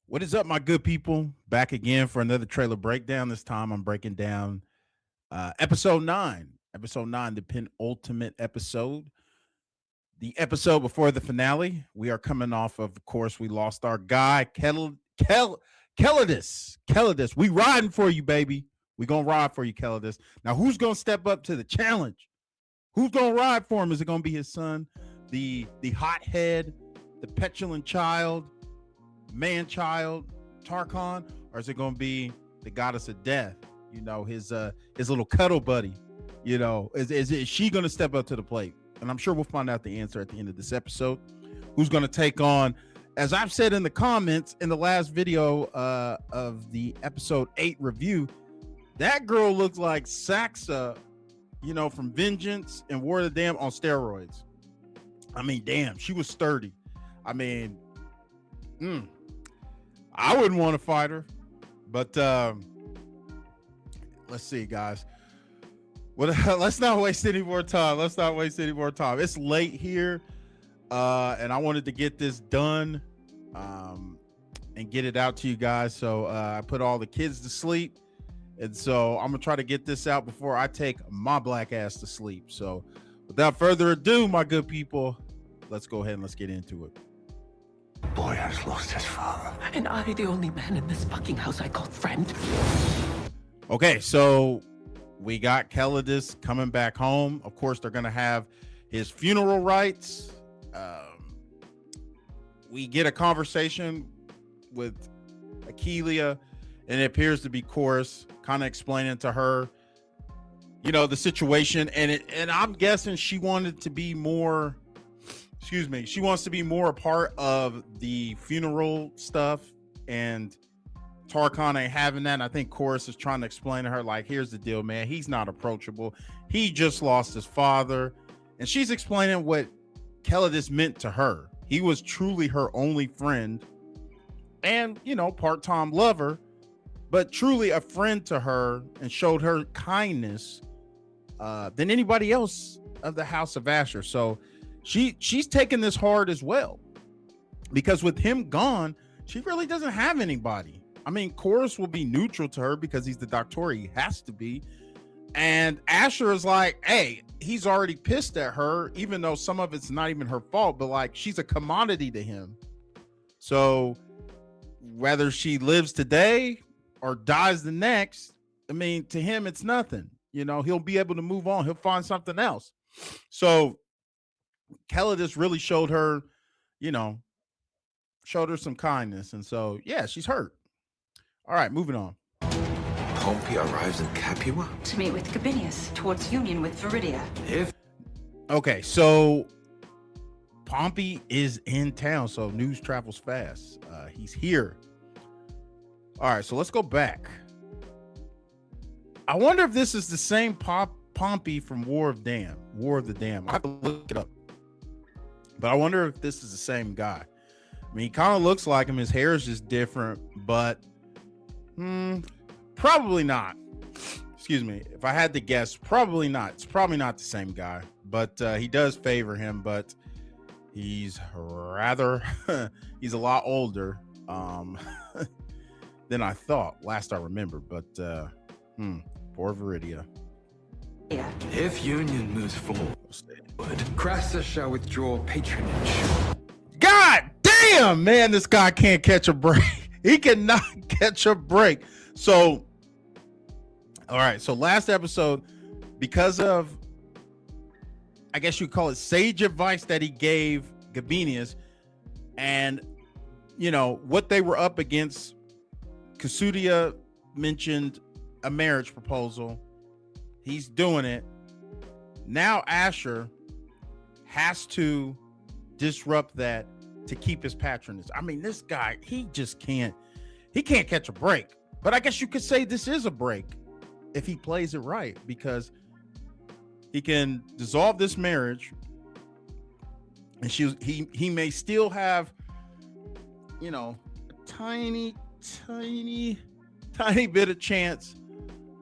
What is up, my good people? Back again for another trailer breakdown. This time I'm breaking down episode 9. Episode 9, the penultimate episode. The episode before the finale. We are coming off of course, we lost our guy, Kelladis. Kelladis. We riding for you, baby. We gonna ride for you, Kelladis. Now, who's gonna step up to the challenge? Who's gonna ride for him? Is it gonna be his son, the hothead, the petulant child, man child Tarkon, or is it going to be the goddess of death, his little cuddle buddy? Is she going to step up to the plate? And I'm sure we'll find out the answer at the end of this episode. Who's going to take on, as I've said in the comments in the last video of the episode 8 review, that girl looks like Saxa, from Vengeance and War of the Dam on steroids. I mean, damn, she was sturdy. I mean, I wouldn't want to fight her, but let's see, guys. Let's not waste any more time. It's late here, and I wanted to get this done and get it out to you guys. So I put all the kids to sleep, and so I'm gonna try to get this out before I take my black ass to sleep. So without further ado, my good people, let's go ahead and let's get into it. Boy has lost his father. And I, the only man in this fucking house I call friend. Okay, so we got Kelladis coming back home. Of course, they're going to have his funeral rites. We get a conversation with Akelia, and it appears to be Chorus kind of explaining to her, the situation. And I'm guessing she wanted to be more... she wants to be more a part of the funeral stuff, and Tarkon ain't having that. And I think Chorus is trying to explain to her, like, here's the deal, man. He's not approachable. He just lost his father. And she's explaining what Kelladis meant to her. He was truly her only friend and, part-time lover, but truly a friend to her and showed her kindness than anybody else of the House of Ashur. So she's taking this hard as well, because with him gone, she really doesn't have anybody. I mean, Chorus will be neutral to her because he's the doctor. He has to be. And Ashur is like, hey, he's already pissed at her, even though some of it's not even her fault, but like, she's a commodity to him. So whether she lives today or dies the next, I mean, to him, it's nothing. He'll be able to move on. He'll find something else. So Kelladis really showed her some kindness. And so, yeah, she's hurt. All right, moving on. Pompey arrives in Capua to meet with Gabinius towards union with Viridia. Okay, so Pompey is in town, so news travels fast. He's here. All right, so let's go back. I wonder if this is the same Pompey from War of the Dam. I have to look it up. But I wonder if this is the same guy. I mean, he kind of looks like him. His hair is just different, but probably not. Excuse me. If I had to guess, probably not. It's probably not the same guy, but he does favor him, but he's he's a lot older than I thought, last I remember, but poor Viridia. Yeah. If union moves forward, Crassus shall withdraw patronage. God damn, man, this guy can't catch a break. He cannot catch a break. So, all right. So last episode, because of, I guess you call it sage advice that he gave Gabinius, and what they were up against, Kasudia mentioned a marriage proposal. He's doing it. Now Ashur has to disrupt that to keep his patronage. I mean, this guy, he can't catch a break. But I guess you could say this is a break if he plays it right, because he can dissolve this marriage, and he may still have, a tiny bit of chance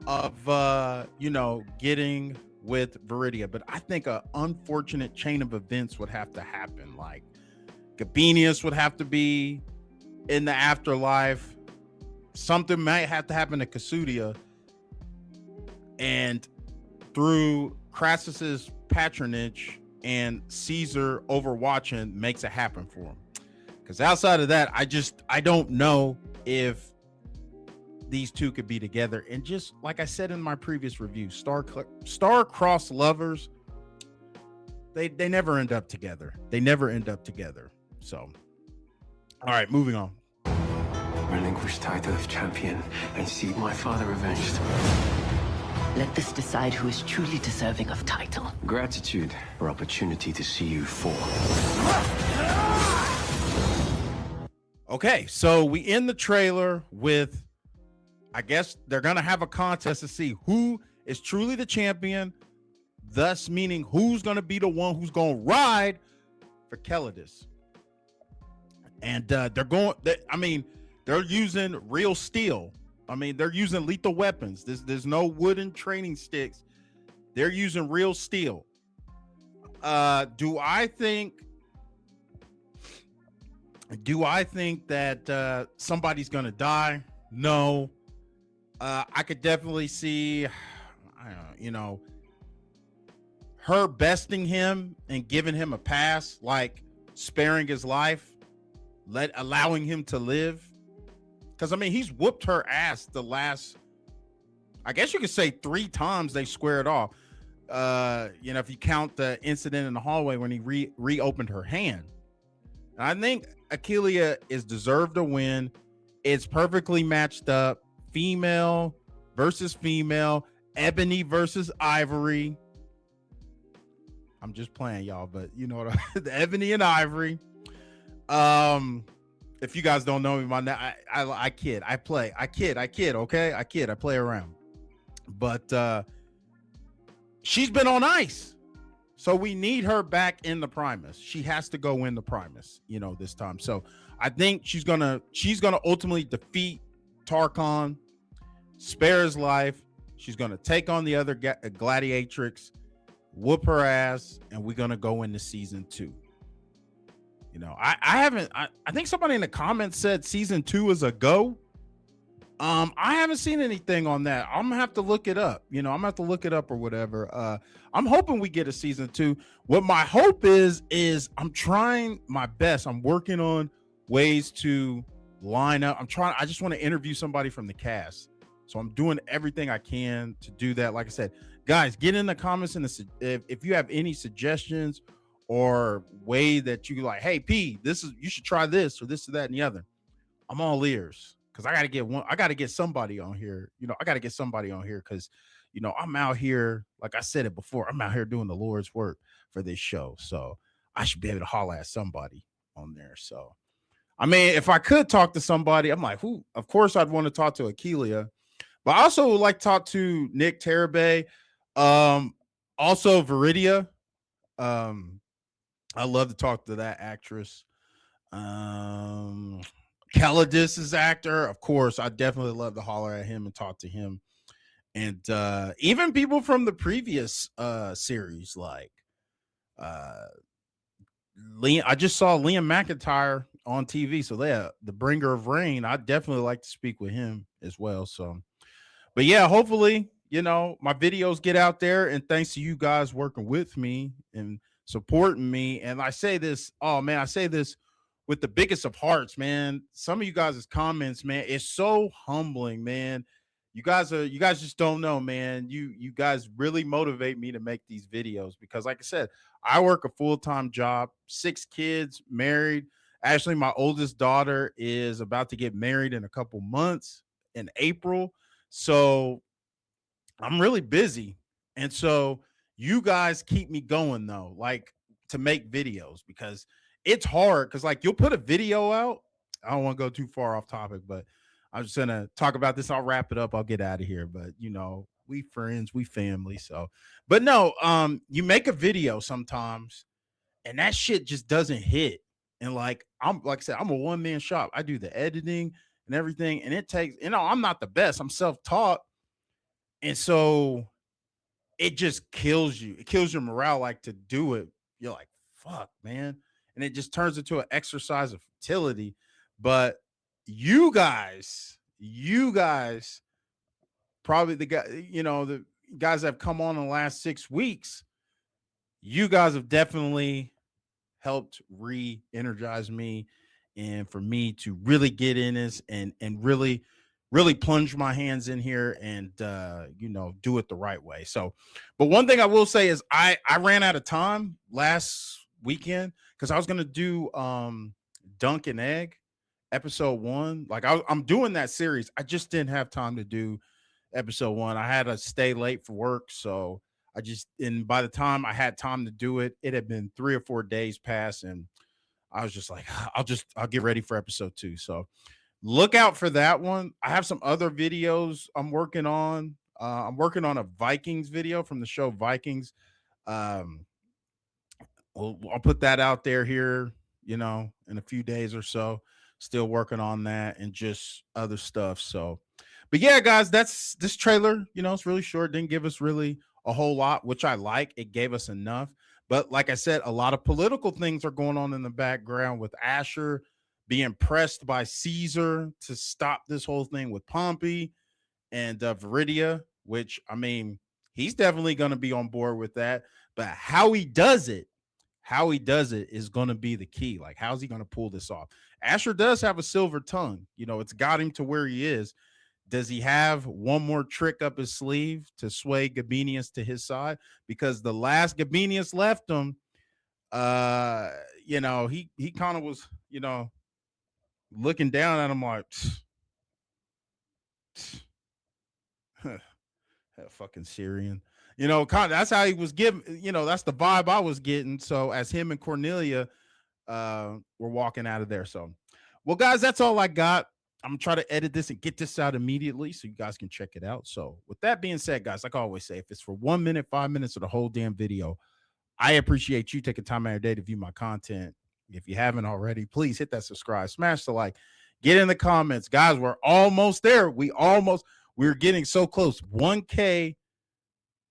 of getting with Viridia. But I think an unfortunate chain of events would have to happen. Like Gabinius would have to be in the afterlife. Something might have to happen to Kasudia, and through Crassus's patronage and Caesar overwatching makes it happen for him. Because outside of that, I don't know if these two could be together. And just like I said in my previous review, star-crossed lovers, they never end up together. They never end up together. So, all right, moving on. Relinquish title of champion and see my father avenged. Let this decide who is truly deserving of title. Gratitude or opportunity to see you fall. Okay, so we end the trailer with, I guess they're going to have a contest to see who is truly the champion, thus meaning who's going to be the one who's going to ride for Kelladis. And they're using real steel. I mean, they're using lethal weapons. There's no wooden training sticks. They're using real steel. Do I think that somebody's going to die? No. I could definitely see, her besting him and giving him a pass, like sparing his life, allowing him to live. Because, I mean, he's whooped her ass the last, I guess you could say 3 times they squared off. If you count the incident in the hallway when he reopened her hand. I think Achillea is deserved to win. It's perfectly matched up. Female versus female. Ebony versus Ivory. I'm just playing, y'all, but you know what? The Ebony and Ivory. If you guys don't know me, I kid. I kid. Okay, I kid. I play around. But she's been on ice, so we need her back in the Primus. She has to go in the Primus, this time. So I think she's gonna ultimately defeat Tarkon, spare his life. She's gonna take on the other gladiatrix, whoop her ass, and we're gonna go into season 2. I think somebody in the comments said season 2 is a go. I haven't seen anything on that. I'm gonna have to look it up. I'm gonna have to look it up or whatever. I'm hoping we get a season 2. What my hope is I'm trying my best. I'm working on ways to line up. I just want to interview somebody from the cast. So I'm doing everything I can to do that. Like I said, guys, get in the comments if you have any suggestions or way that you like, hey P, you should try this or this or that and the other. I'm all ears, because I gotta get somebody on here. Because I'm out here, like I said it before, I'm out here doing the Lord's work for this show. So I should be able to holler at somebody on there. So I mean, if I could talk to somebody, I'm like, who? Of course I'd want to talk to Achillea, but I also would like to talk to Nick Terabay. Also Viridia. I love to talk to that actress. Kelladis's actor, of course, I definitely love to holler at him and talk to him. And even people from the previous series, like Liam. I just saw Liam McIntyre on TV, so the Bringer of Rain. I'd definitely like to speak with him as well. So, but yeah, hopefully, my videos get out there, and thanks to you guys working with me and supporting me. And I say this with the biggest of hearts, man. Some of you guys' comments, man, it's so humbling, man. You guys just don't know, man. You guys really motivate me to make these videos, because like I said, I work a full-time job, 6 kids, married. Actually, my oldest daughter is about to get married in a couple months in April. So I'm really busy. And so you guys keep me going, though, like, to make videos, because it's hard. Because like, you'll put a video out. I don't want to go too far off topic, but I'm just gonna talk about this. I'll wrap it up. I'll get out of here. But we friends, we family. So, but no, you make a video sometimes, and that shit just doesn't hit. And like I said, I'm a one-man shop. I do the editing and everything, and it takes. I'm not the best. I'm self-taught, and so it just kills you. It kills your morale. Like, to do it, you're like, fuck, man, and it just turns into an exercise of futility. But you guys, probably the guy, the guys that have come on in the last 6 weeks, you guys have definitely helped re-energize me and for me to really get in this and really plunge my hands in here and do it the right way. So, but one thing I will say is I ran out of time last weekend because I was gonna do Dunk and Egg episode 1. Like I'm doing that series. I just didn't have time to do episode 1. I had to stay late for work, so and by the time I had time to do it, it had been 3 or 4 days past, and I was just like, I'll get ready for episode 2. So look out for that one. I have some other videos I'm working on. I'm working on a Vikings video from the show Vikings. Um, I'll put that out there here, in a few days or so. Still working on that and just other stuff. So, but yeah, guys, that's this trailer. It's really short. Didn't give us really a whole lot, which I like. It gave us enough. But like I said, a lot of political things are going on in the background with Ashur being pressed by Caesar to stop this whole thing with Pompey and Viridia, which, I mean, he's definitely going to be on board with that. But how he does it is going to be the key. Like, how's he going to pull this off? Ashur does have a silver tongue. It's got him to where he is. Does he have one more trick up his sleeve to sway Gabinius to his side? Because the last Gabinius left him, he kind of was, looking down at him like, that fucking Syrian. That's how he was giving, that's the vibe I was getting. So as him and Cornelia were walking out of there. So, well, guys, that's all I got. I'm gonna try to edit this and get this out immediately so you guys can check it out. So with that being said, guys, like I always say, if it's for 1 minute, 5 minutes, or the whole damn video, I appreciate you taking time out of your day to view my content. If you haven't already, please hit that subscribe, smash the like, get in the comments. Guys, we're almost there. We're getting so close. 1K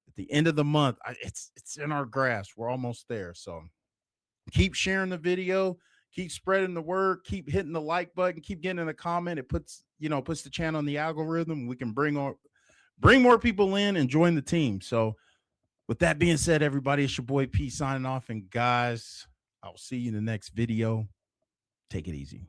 at the end of the month. It's in our grasp. We're almost there. So keep sharing the video, keep spreading the word, keep hitting the like button, keep getting in a comment. It puts the channel in the algorithm. We can bring more people in and join the team. So with that being said, everybody, it's your boy P signing off. And guys, I'll see you in the next video. Take it easy.